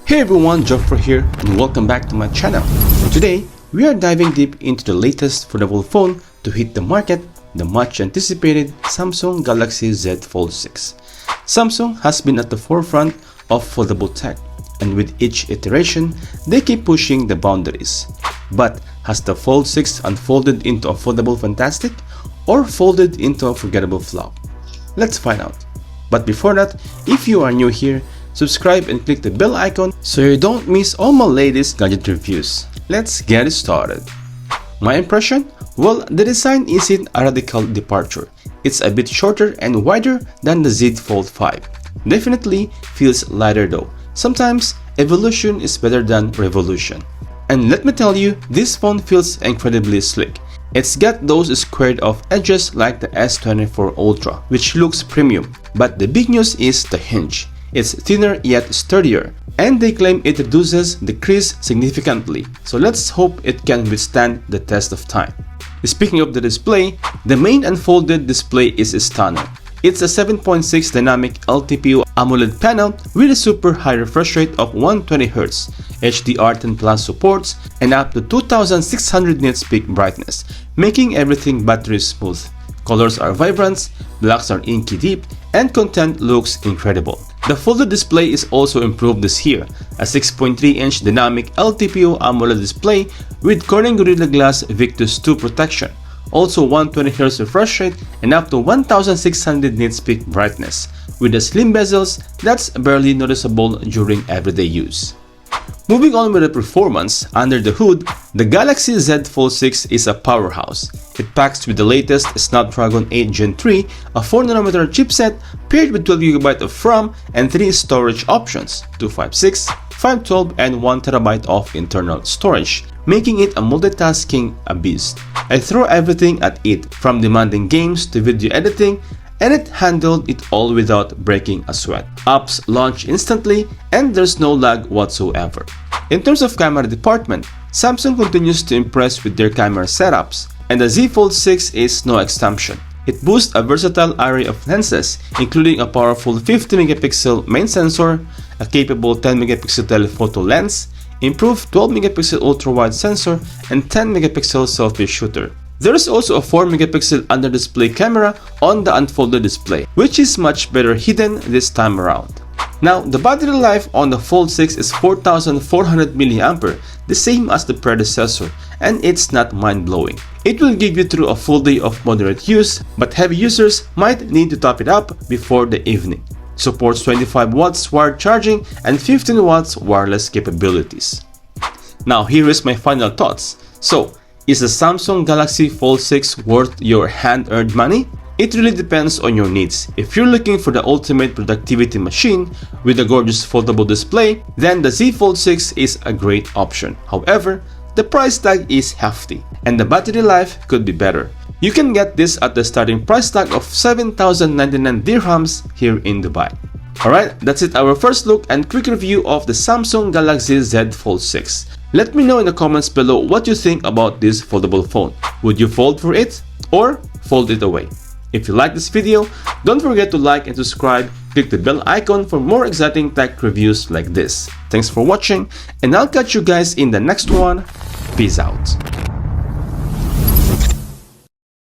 Hey everyone, Joffrey here and welcome back to my channel. Today, we are diving deep into the latest foldable phone to hit the market, the much anticipated Samsung Galaxy Z Fold 6. Samsung has been at the forefront of foldable tech, and with each iteration, they keep pushing the boundaries. But has the Fold 6 unfolded into a foldable fantastic or folded into a forgettable flop? Let's find out. But before that, if you are new here, subscribe and click the bell icon so you don't miss all my latest gadget reviews. Let's get it started. My impression? Well, the design isn't a radical departure. It's a bit shorter and wider than the Z Fold 5. Definitely feels lighter though. Sometimes evolution is better than revolution. And let me tell you, this phone feels incredibly sleek. It's got those squared off edges like the S24 Ultra, which looks premium. But the big news is the hinge. It's thinner yet sturdier, and they claim it reduces the crease significantly, so let's hope it can withstand the test of time. Speaking of the display, the main unfolded display is stunning. It's a 7.6 dynamic LTPO AMOLED panel with a super high refresh rate of 120Hz, HDR10 Plus supports, and up to 2600 nits peak brightness, making everything buttery smooth. Colors are vibrant, blacks are inky deep, and content looks incredible. The folded display is also improved this year, a 6.3-inch dynamic LTPO AMOLED display with Corning Gorilla Glass Victus 2 protection, also 120Hz refresh rate and up to 1600 nits peak brightness, with the slim bezels that's barely noticeable during everyday use. Moving on with the performance, under the hood, the Galaxy Z Fold 6 is a powerhouse. It packs with the latest Snapdragon 8 Gen 3, a 4nm chipset paired with 12GB of RAM and 3 storage options, 256, 512 and 1TB of internal storage, making it a multitasking beast. I throw everything at it, from demanding games to video editing, and it handled it all without breaking a sweat. Apps launch instantly and there's no lag whatsoever. In terms of camera department, Samsung continues to impress with their camera setups, and the Z Fold 6 is no exception. It boasts a versatile array of lenses, including a powerful 50MP main sensor, a capable 10MP telephoto lens, improved 12MP ultra-wide sensor, and 10MP selfie shooter. There is also a 4MP under-display camera on the unfolded display, which is much better hidden this time around. Now, the battery life on the Fold 6 is 4400 mAh, the same as the predecessor, and it's not mind-blowing. It will give you through a full day of moderate use, but heavy users might need to top it up before the evening. Supports 25 watts wired charging and 15 watts wireless capabilities. Now, here is my final thoughts. So, is the Samsung Galaxy Fold 6 worth your hand-earned money? It really depends on your needs. If you're looking for the ultimate productivity machine with a gorgeous foldable display, then the Z Fold 6 is a great option. However, the price tag is hefty, and the battery life could be better. You can get this at the starting price tag of 7,099 dirhams here in Dubai. Alright, that's it, our first look and quick review of the Samsung Galaxy Z Fold 6. Let me know in the comments below what you think about this foldable phone. Would you fold for it or fold it away? If you like this video, don't forget to like and subscribe, click the bell icon for more exciting tech reviews like this. Thanks for watching, and I'll catch you guys in the next one. Peace out.